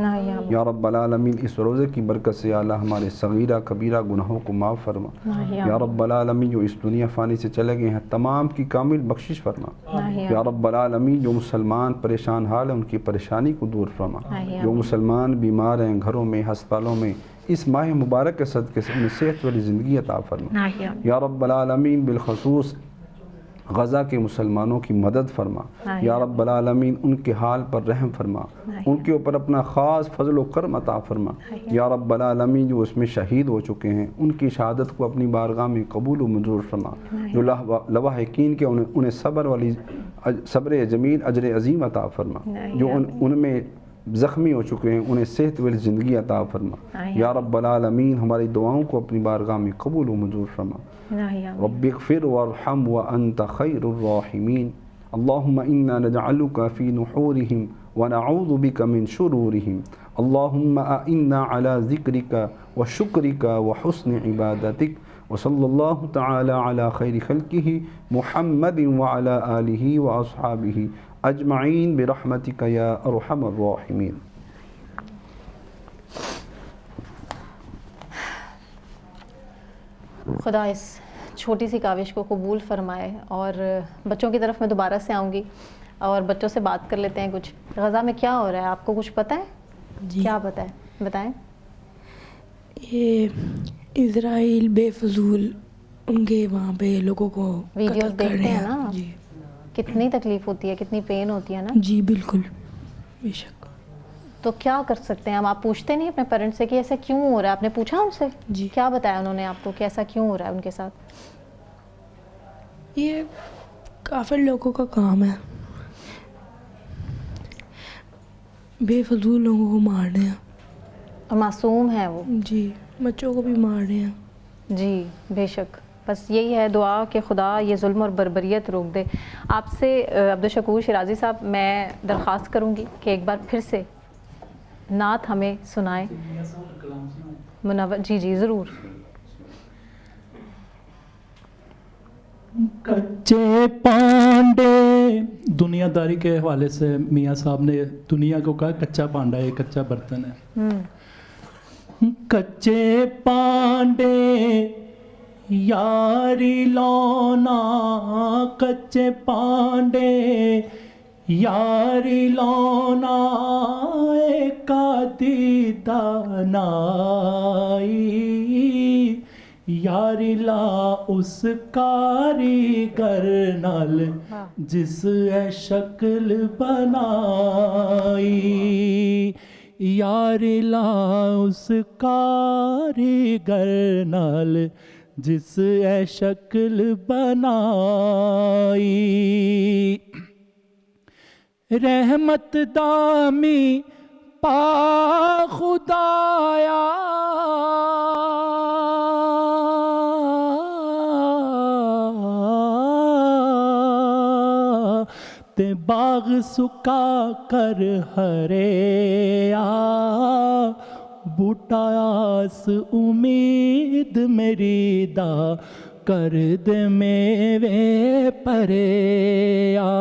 یا رب العالمین اس روزے کی برکت سے اللہ ہمارے صغیرہ کبیرہ گناہوں کو معاف فرما. یا رب العالمین جو اس دنیا فانی سے چلے گئے ہیں تمام کی کامل بخشش فرما. یا رب العالمین جو مسلمان پریشان حال ہیں ان کی پریشانی کو دور فرما. جو مسلمان بیمار ہیں گھروں میں, ہسپتالوں میں, اس ماہ مبارک کے صدقے سے انہیں صحت والی زندگی عطا فرما. یا رب العالمین بالخصوص غزہ کے مسلمانوں کی مدد فرما یا رب العالمین، ان کے حال پر رحم فرما، ان کے اوپر اپنا خاص فضل و کرم عطا فرما یا رب العالمین۔ جو اس میں شہید ہو چکے ہیں ان کی شہادت کو اپنی بارگاہ میں قبول و منظور فرما، جو لواحقین کے انہیں صبر جمیل اجر عظیم عطا فرما، جو ان میں زخمی ہو چکے ہیں انہیں صحت والی زندگی عطا فرما یا رب العالمین۔ ہماری دعاؤں کو اپنی بارگاہ میں قبول و منظور فرما۔ رب اغفر وارحم وانت خیر الراحمین۔ اللہم انا نجعلک فی نحورہم ونعوذ بک من شرورہم۔ اللہم اعنا علی ذکرک وشکرک وحسن عبادتک، وصلی اللہ تعالی علی خیر خلقہ محمد وعلی آلہ واصحابہ اجمعین برحمتک یا ارحم الراحمین۔ خدا اس چھوٹی سی کاوش کو قبول فرمائے، اور بچوں کی طرف میں دوبارہ سے آؤں گی اور بچوں سے بات کر لیتے ہیں۔ کچھ غزہ میں کیا ہو رہا ہے آپ کو کچھ پتہ ہے؟ جی کیا پتہ ہے بتائیں۔ یہ اسرائیل بے فضول ان کے وہاں پہ لوگوں کو ویڈیوز قتل کر دیکھتے رہے ہیں نا، جی کتنی تکلیف ہوتی ہے، کتنی پین ہوتی ہے نا۔ جی بالکل، بے شک۔ تو کیا کر سکتے ہیں ہم؟ آپ پوچھتے نہیں اپنے پیرنٹس سے کہ ایسا کیوں ہو رہا ہے؟ آپ نے پوچھا ان سے؟ جی کیا بتایا انہوں نے آپ کو کہ ایسا کیوں ہو رہا ہے ان کے ساتھ؟ یہ کافر لوگوں کا کام ہے، بے فضول لوگوں کو مار رہے ہیں۔ اور معصوم ہیں وہ۔ جی بچوں کو بھی مار رہے ہیں۔ جی بے شک، بس یہی ہے دعا کہ خدا یہ ظلم اور بربریت روک دے۔ آپ سے عبدالشکور شیرازی صاحب میں درخواست کروں گی کہ ایک بار پھر سے نعت ہمیں سنائیں۔ منور جی جی ضرور۔ کچے پانڈے، دنیا داری کے حوالے سے میاں صاحب نے دنیا کو کہا کچا پانڈا ہے، کچا برتن ہے۔ کچے پانڈے یاری لونا، کچے پانڈے یاری لونا، ایک آدھی دانائی، یاری لا اس کاریگر نال جس ہے شکل بنائی، یاری لا اس کاریگر نال جس ہے شکل بنائی، رحمت دامی پا خدایا، تے باغ سکا کر ہریا، بوٹا آس امید میری دا کر دے میوے پریا،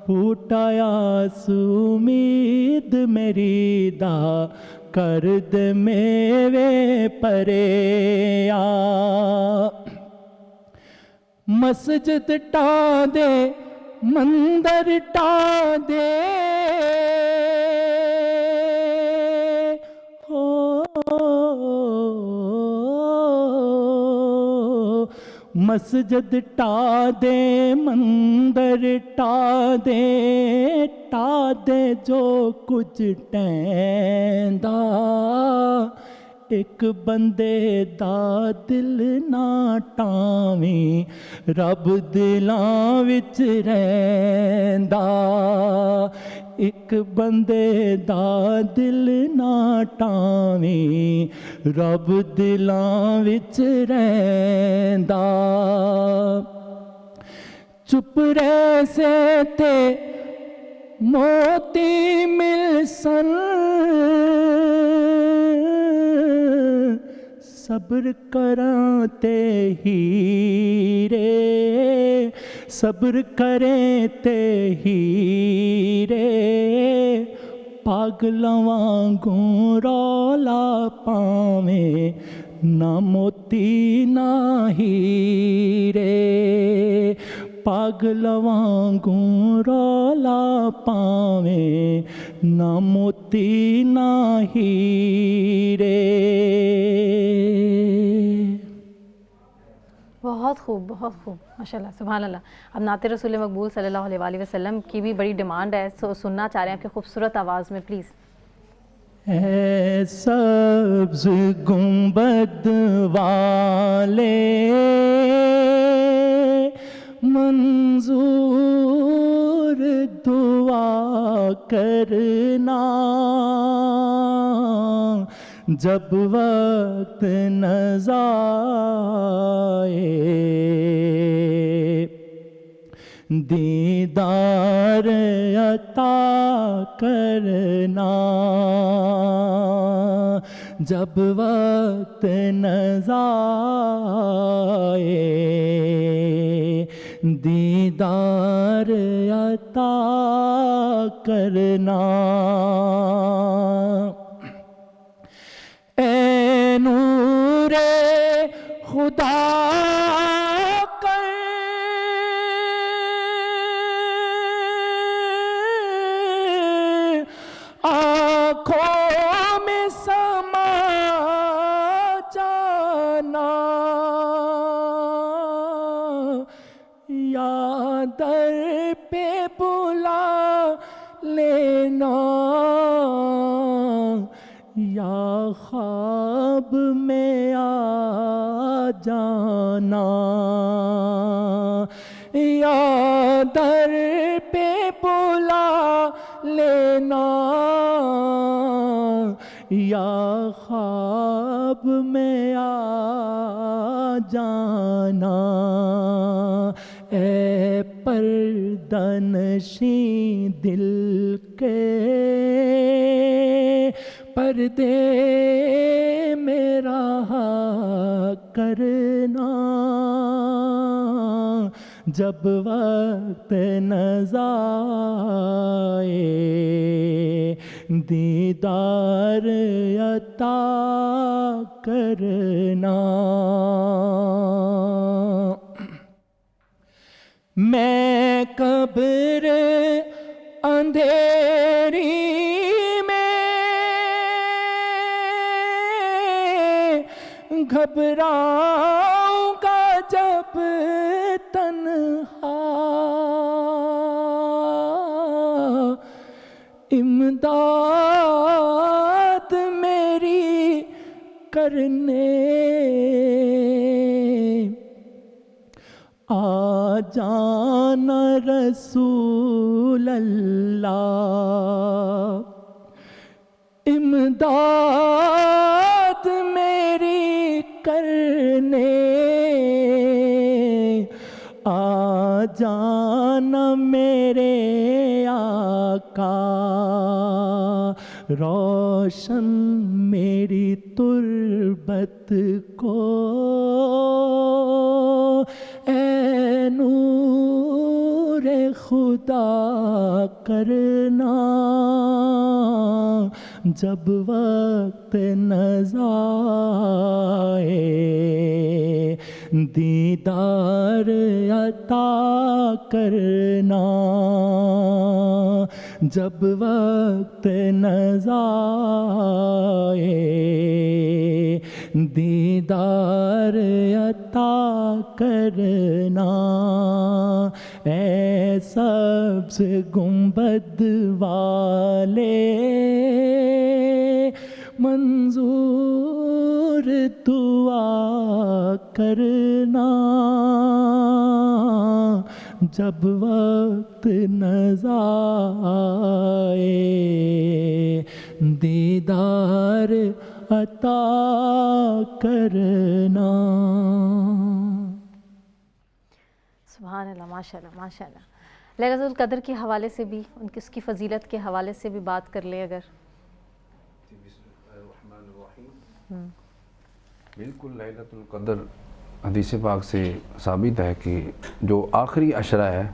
بوٹا آس امید میری دا کر دے میوے پریا، مسجد ٹا دے مندر ٹا دے، مسجد ٹا دے مندر ٹا دے جو کچھ ٹیندا، ایک بندے دا دل نہ ٹاویں رب دلاں وچ رہندا، ایک بندے دا دل نہ ٹاویں رب دلاں وچ رہندا، چپ رہ سے تے موتی مل سن، صبر کراں تے ہیرے، صبر کریں تے ہیرے، پاگلاں وانگوں رولا پاویں نہ موتی نہ ہیرے، پاگلاں وانگوں رولا پاویں نہ موتی نہ ہیرے۔ بہت خوب ماشاء اللہ سبحان اللہ. اب نعت رسول مقبول صلی اللہ علیہ وآلہ وسلم کی بھی بڑی ڈیمانڈ ہے، سننا چاہ رہے ہیں آپ کی خوبصورت آواز میں پلیز. اے سبز گنبد والے منظور دعا کرنا، جب وقت نظر آئے دیدار عطا کرنا، جب وقت نظر آئے دیدار عطا کرنا. اے نور خدا آنکھوں میں سما جانا، یا در پہ بلا لینا، یا خواب میں آ جانا، یا در پہ بلا لینا، یا خواب میں آ جانا. اے پردہ نشیں دل کے پردے میرا کرنا، جب وقت نظر آئے دیدار عطا کرنا. میں قبر اندھیری گھبراؤں گا جب تنہا، امداد میری کرنے آ جانا رسول اللہ، امداد میری کرنے آ جانا میرے آقا، روشن میری تربت کو اے نور خدا کرنا، جب وقت نظر آئے دیدار عطا کرنا، جب وقت نظر آئے دیدار عطا کرنا. اے سبز گنبد والے منظور دعا کرنا، جب وقت نظر آئے دیدار عطا کرنا. سبحان اللہ ماشاء اللہ ماشاء اللہ. لیلۃ القدر کے حوالے سے بھی اس کی فضیلت کے حوالے سے بھی بات کر لیں اگر. بالکل لیلۃ القدر حدیث پاک سے ثابت ہے کہ جو آخری عشرہ ہے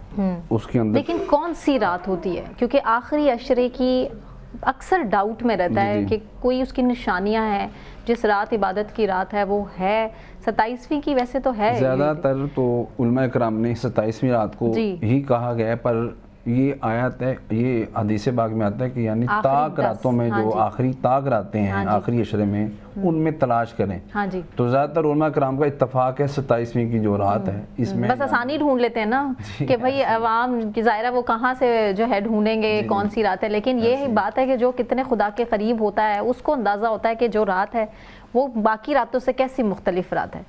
اس کے اندر، لیکن کون سی رات ہوتی ہے؟ کیونکہ آخری عشرے کی اکثر ڈاؤٹ میں رہتا ہے کہ کوئی اس کی نشانیاں ہیں. جس رات عبادت کی رات ہے وہ ہے 27ویں کی، ویسے تو ہے زیادہ تر تو علماء کرام نے 27ویں رات کو ہی کہا گیا ہے، پر یہ آیت ہے، یہ حدیث پاک میں آتا ہے کہ یعنی آخری طاق 10 راتوں میں جو آخری طاق راتیں ہیں آخری عشرے میں ان میں تلاش کریں. ہاں جی، تو زیادہ تر علماء کرام کا اتفاق ہے 27ویں کی جو رات ہے اس میں بس آسانی ڈھونڈ لیتے ہیں نا کہ بھائی عوام کی ظاہرہ وہ کہاں سے جو ہے ڈھونڈیں گے کون سی رات ہے، لیکن یہ بات ہے کہ جو کتنے خدا کے قریب ہوتا ہے اس کو اندازہ ہوتا ہے کہ جو رات ہے وہ باقی راتوں سے کیسی مختلف رات ہے.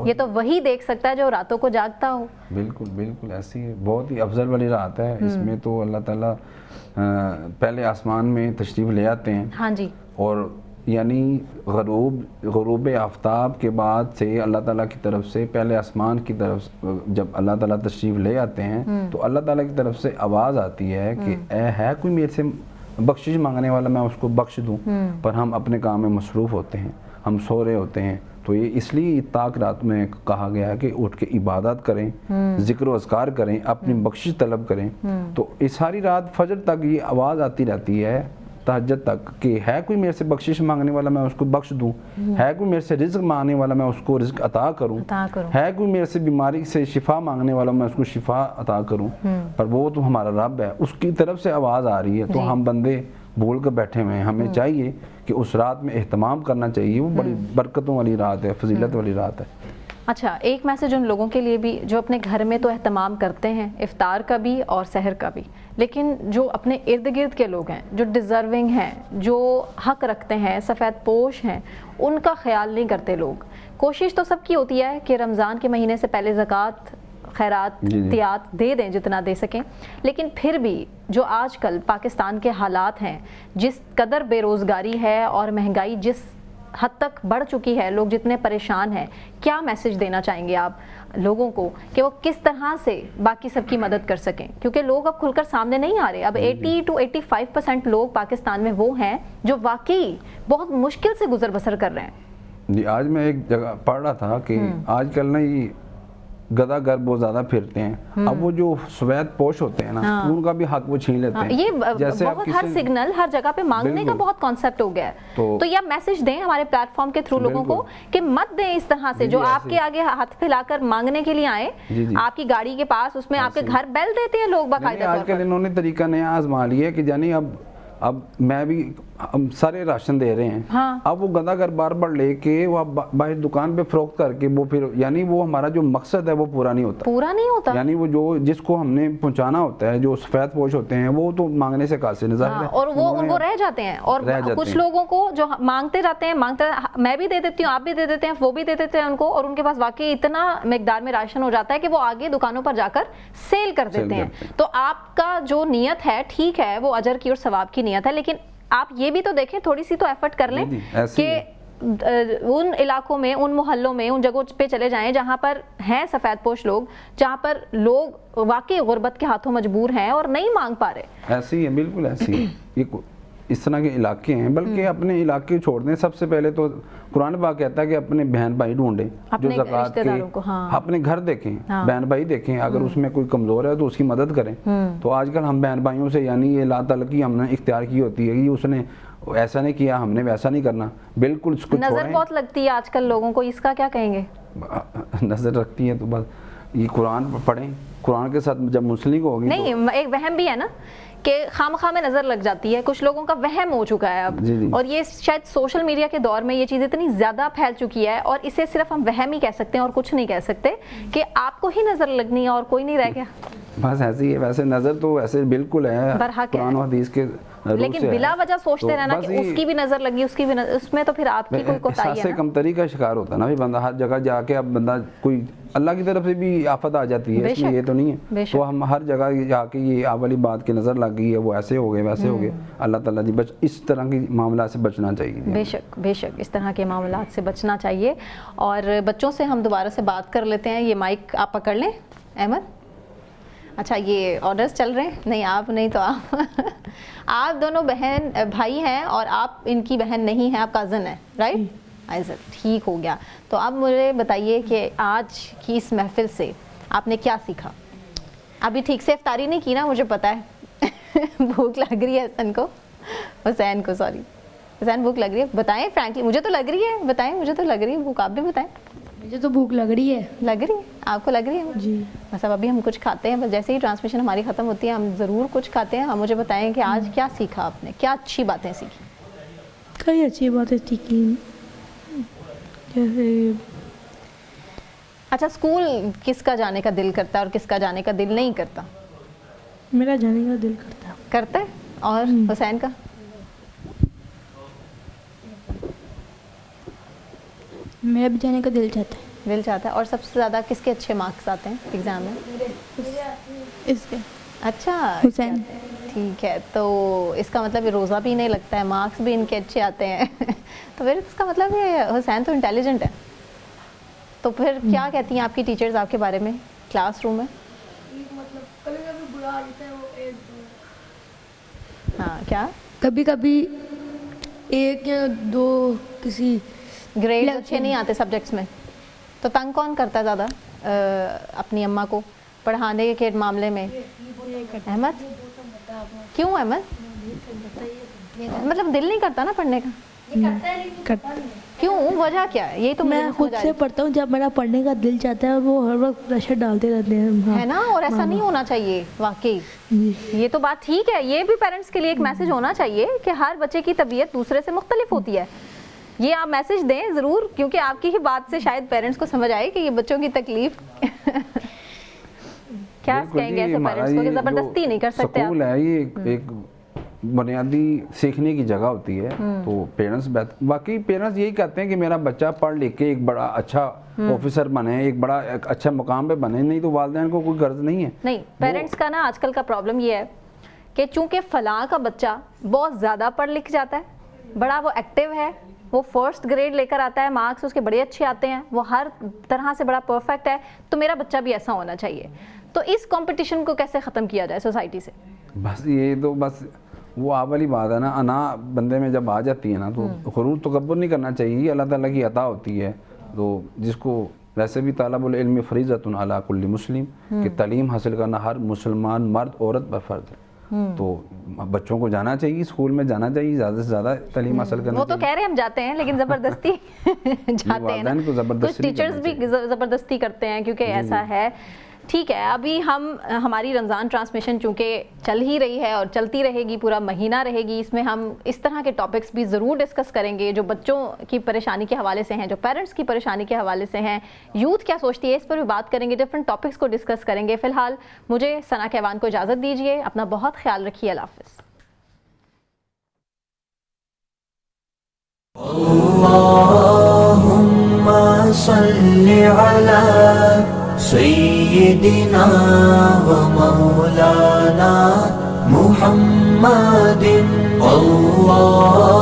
یہ تو وہی دیکھ سکتا ہے جو راتوں کو جاگتا ہو. بالکل بالکل ایسی ہے، بہت ہی افضل والی رات ہے. اس میں تو اللہ تعالیٰ پہلے آسمان میں تشریف لے آتے ہیں. ہاں جی. اور یعنی غروب آفتاب کے بعد سے اللہ تعالیٰ کی طرف سے پہلے آسمان کی طرف جب اللہ تعالیٰ تشریف لے آتے ہیں تو اللہ تعالیٰ کی طرف سے آواز آتی ہے کہ اے ہے کوئی میرے سے بخشش مانگنے والا، میں اس کو بخش دوں. پر ہم اپنے کام میں مصروف ہوتے ہیں، ہم سو رہے ہوتے ہیں. تو یہ اس لیے طاق رات میں کہا گیا ہے کہ اٹھ کے عبادت کریں، ذکر و اذکار کریں، اپنی بخشش طلب کریں. تو اس ساری رات فجر تک یہ آواز آتی رہتی ہے تہجد تک کہ ہے کوئی میرے سے بخشش مانگنے والا، میں اس کو بخش دوں. ہے کوئی میرے سے رزق مانگنے والا، میں اس کو رزق عطا کروں. ہے کوئی میرے سے بیماری سے شفا مانگنے والا، میں اس کو شفا عطا کروں. پر وہ تو ہمارا رب ہے، اس کی طرف سے آواز آ رہی ہے. تو ہم بندے بھول کر بیٹھے ہوئے ہیں. ہمیں چاہیے کہ اس رات میں اہتمام کرنا چاہیے. وہ بڑی برکتوں والی رات ہے، فضیلت والی رات ہے. اچھا، ایک میسج ان لوگوں کے لیے بھی جو اپنے گھر میں تو اہتمام کرتے ہیں افطار کا بھی اور سحر کا بھی، لیکن جو اپنے ارد گرد کے لوگ ہیں جو ڈیزرونگ ہیں، جو حق رکھتے ہیں، سفید پوش ہیں، ان کا خیال نہیں کرتے لوگ. کوشش تو سب کی ہوتی ہے کہ رمضان کے مہینے سے پہلے زکوٰۃ خیرات عطیات دے دیں جتنا دے سکیں، لیکن پھر بھی جو آج کل پاکستان کے حالات ہیں، جس قدر بے روزگاری ہے اور مہنگائی جس حد تک بڑھ چکی ہے، لوگ جتنے پریشان ہیں، کیا میسج دینا چاہیں گے آپ لوگوں کو کہ وہ کس طرح سے باقی سب کی مدد کر سکیں؟ کیونکہ لوگ اب کھل کر سامنے نہیں آ رہے. اب 80 to 85% لوگ پاکستان میں وہ ہیں جو واقعی بہت مشکل سے گزر بسر کر رہے ہیں. جی، آج میں ایک جگہ پڑھ رہا تھا کہ آج کل نا یہ گدا گر بہت زیادہ پھرتے ہیں. اب وہ جو سفید پوش ہوتے ہیں نا ان کا بھی حق وہ چھین لیتے ہیں. یہ بہت ہر سگنل ہر جگہ پہ مانگنے کا بہت کانسیپٹ ہو گیا ہے. تو یہ میسج دیں ہمارے پلیٹ فارم کے تھرو لوگوں کو کہ مت دیں اس طرح سے جو آپ کے آگے ہاتھ پھیلا کر مانگنے کے لیے آئے، آپ کی گاڑی کے پاس اس میں آپ کے گھر بیل دیتے ہیں لوگ باقاعدہ. آج کل انہوں نے طریقہ نیا آزما لیا ہے کہ یعنی اب میں بھی ہم سارے راشن دے رہے ہیں. اب وہ گدا گر بار بار لے کے وہ باہر دکان پہ فروخت کر کے وہ پھر یعنی وہ ہمارا جو مقصد ہے وہ پورا نہیں ہوتا. یعنی وہ جو جس کو ہم نے پہنچانا ہوتا ہے، جو سفید پوش ہوتے ہیں وہ تو مانگنے سے قاصر نظر ہے اور وہ رہ جاتے ہیں. اور کچھ لوگوں کو جو مانگتے جاتے ہیں، میں بھی دے دیتی ہوں، آپ بھی دے دیتے ہیں، وہ بھی دے دیتے ہیں ان کو، اور ان کے پاس واقعی اتنا مقدار میں راشن ہو جاتا ہے کہ وہ آگے دکانوں پر جا کر سیل کر دیتے ہیں. تو آپ کا جو نیت ہے ٹھیک ہے، وہ اجر کی اور ثواب کی نیت ہے، لیکن آپ یہ بھی تو دیکھیں، تھوڑی سی تو ایفرٹ کر لیں کہ ان علاقوں میں، ان محلوں میں، ان جگہوں پہ چلے جائیں جہاں پر ہیں سفید پوش لوگ، جہاں پر لوگ واقعی غربت کے ہاتھوں مجبور ہیں اور نہیں مانگ پا رہے. ایسی ہے، بالکل ایسی ہے. اس طرح کے علاقے ہیں، بلکہ اپنے علاقے چھوڑ دیں. سب سے پہلے تو قرآن پاک کہتا ہے کہ اپنے بہن بھائی ڈھونڈیں جو زکوٰۃ کے، اپنے گھر دیکھیں، بہن بھائی دیکھیں. اگر اس میں کوئی کمزور ہے تو اس کی مدد کریں. تو آج کل ہم بہن بھائیوں سے یعنی یہ لا تلقی ہم نے اختیار کی ہوتی ہے کہ اس نے ایسا نہیں کیا، ہم نے ویسا نہیں کرنا. بالکل اس کو نظر بہت لگتی ہے آج کل لوگوں کو، اس کا کیا کہیں گے؟ نظر رکھتی ہے تو بس یہ قرآن پڑھیں. قرآن کے ساتھ جب منسلک ہوگی نہیں، ایک وہم بھی ہے نا کہ خامخواہ میں نظر لگ جاتی ہے. کچھ لوگوں کا وہم ہو چکا ہے اب. اور یہ شاید سوشل میڈیا کے دور میں یہ چیز اتنی زیادہ پھیل چکی ہے، اور اسے صرف ہم وہم ہی کہہ سکتے ہیں اور کچھ نہیں کہہ سکتے کہ آپ کو ہی نظر لگنی ہے اور کوئی نہیں رہ گیا. بس ایسی ہے. ویسے نظر تو ویسے بالکل ہے قرآن و حدیث کے، لیکن بلا وجہ سوچتے رہنا کہ اس کی بھی نظر لگی، اس کی بھی نظر، اس میں تو پھر آپ کی کوئی کوتاہی ہے. احساس کمتری کا شکار ہوتا ہے نا بندہ ہر جگہ جا کے. اب بندہ کوئی اللہ کی طرف سے بھی آفت آ جاتی ہے، اس میں یہ تو نہیں ہے. تو ہم ہر جگہ جا کے یہ والی بات کی نظر لگ گئی ہے، وہ ایسے ہو گئے ویسے ہو گئے. اللہ تعالیٰ جی اس طرح کے معاملات سے بچنا چاہیے. بے شک بے شک اس طرح کے معاملات سے بچنا چاہیے. اور بچوں سے ہم دوبارہ سے بات کر لیتے ہیں. یہ مائک آپ پکڑ لیں احمد. اچھا، یہ آرڈرز چل رہے ہیں؟ نہیں آپ نہیں تو آپ دونوں بہن بھائی ہیں اور آپ ان کی بہن نہیں ہیں، آپ کازن ہیں، رائٹ؟ ٹھیک ہو گیا. تو اب مجھے بتائیے کہ آج کی اس محفل سے آپ نے کیا سیکھا؟ ابھی ٹھیک سے افطاری نہیں کی نا، مجھے پتا ہے. بھوک لگ رہی ہے حسین کو بھوک لگ رہی ہے. بتائیں فرینکلی، مجھے تو لگ رہی ہے. بتائیں، مجھے تو لگ رہی ہے بھوک. آپ بھی بتائیں. مجھے تو بھوک لگ رہی ہے. لگ رہی ہے آپ کو؟ لگ رہی ہے جی. بس ابھی ہم کچھ کھاتے ہیں, بس جیسے ہی ٹرانسمیشن ہماری ختم ہوتی ہے ہم ضرور کچھ کھاتے ہیں. آپ مجھے بتائیں کہ آج کیا سیکھا آپ نے, کیا اچھی باتیں سیکھی؟ کئی اچھی باتیں سیکھی, جیسے اچھا اسکول کس کا جانے کا دل کرتا ہے اور کس کا جانے کا دل نہیں کرتا؟ میرا جانے کا دل کرتا ہے. کرتا ہے. اور حسین کا؟ میرا بھی جانے کا دل چاہتا ہے. دل چاہتا ہے. اور سب سے زیادہ کس کے اچھے مارکس آتے ہیں ایگزام میں؟ اس کے اچھا حسین. ٹھیک ہے, تو اس کا مطلب یہ روزہ بھی نہیں لگتا ہے, مارکس بھی ان کے اچھے آتے ہیں تو پھر اس کا مطلب یہ حسین تو انٹیلیجنٹ ہے. تو پھر کیا کہتی ہیں آپ کی ٹیچرز آپ کے بارے میں کلاس روم میں؟ ہاں کیا کبھی کبھی ایک یا دو کسی گریڈ اچھے نہیں آتے سبجیکٹس میں, تو تنگ کون کرتا ہے زیادہ اپنی اماں کو پڑھانے کے معاملے میں؟ احمد. کیوں احمد؟ مطلب دل نہیں کرتا نا پڑھنے کا؟ کیوں, وجہ کیا ہے؟ یہ تو میں خود سے پڑھتا ہوں جب میرا پڑھنے کا دل چاہتا ہے, اور وہ ہر وقت پریشر ڈالتے رہتے ہیں, ہے نا. اور ایسا نہیں ہونا چاہیے واقعی. یہ تو بات ٹھیک ہے, یہ بھی پیرنٹس کے لیے ایک میسج ہونا چاہیے کہ ہر بچے کی طبیعت دوسرے سے مختلف ہوتی ہے. یہ آپ میسج دیں ضرور, کیونکہ آپ کی ہی بات سے شاید پیرنٹس کو سمجھ آئے کہ یہ بچوں کی تکلیف کیا کہیں گے ایسے پیرنٹس کو کہ زبردستی نہیں کر سکتے آپ. سکول ہے یہ ایک بنیادی سیکھنے کی جگہ ہوتی ہے, تو پیرنٹس واقعی پیرنٹس یہی کہتے ہیں کہ میرا بچہ پڑھ لکھ کے ایک بڑا اچھا آفیسر بنے, ایک بڑا اچھا مقام پہ بنے, نہیں تو والدین کو کوئی غرض نہیں ہے. نہیں, پیرنٹس کا نا آج کل کا پرابلم یہ ہے کہ چونکہ فلاں کا بچہ بہت زیادہ پڑھ لکھ جاتا ہے, بڑا وہ ایکٹیو ہے, وہ فرسٹ گریڈ لے کر آتا ہے, مارکس اس کے بڑے اچھے آتے ہیں, وہ ہر طرح سے بڑا پرفیکٹ ہے, تو میرا بچہ بھی ایسا ہونا چاہیے. تو اس کمپٹیشن کو کیسے ختم کیا جائے سوسائٹی سے؟ بس یہ تو بس وہ آپ والی بات ہے نا, انا بندے میں جب آ جاتی ہے نا تو غرور تکبر نہیں کرنا چاہیے. اللہ تعالیٰ کی عطا ہوتی ہے, تو جس کو ویسے بھی طالب العلم فریضۃ علی کل مسلم, کہ تعلیم حاصل کرنا ہر مسلمان مرد عورت پر فرض ہے. تو بچوں کو جانا چاہیے, اسکول میں جانا چاہیے, زیادہ سے زیادہ تعلیم حاصل کرنا چاہیے. وہ تو کہہ رہے ہیں ہم جاتے ہیں, لیکن زبردستی جاتے ہیں نا, کچھ ٹیچرز بھی زبردستی کرتے ہیں کیونکہ ایسا ہے. ٹھیک ہے, ابھی ہماری رمضان ٹرانسمیشن چونکہ چل ہی رہی ہے اور چلتی رہے گی, پورا مہینہ رہے گی, اس میں ہم اس طرح کے ٹاپکس بھی ضرور ڈسکس کریں گے جو بچوں کی پریشانی کے حوالے سے ہیں, جو پیرنٹس کی پریشانی کے حوالے سے ہیں, یوتھ کیا سوچتی ہے اس پر بھی بات کریں گے, ڈفرینٹ ٹاپکس کو ڈسکس کریں گے. فی الحال مجھے ثنا کیوان کو اجازت دیجیے, اپنا بہت خیال رکھیے, اللہ حافظ. اللهم صل على سيدنا ومولانا محمد. اللہ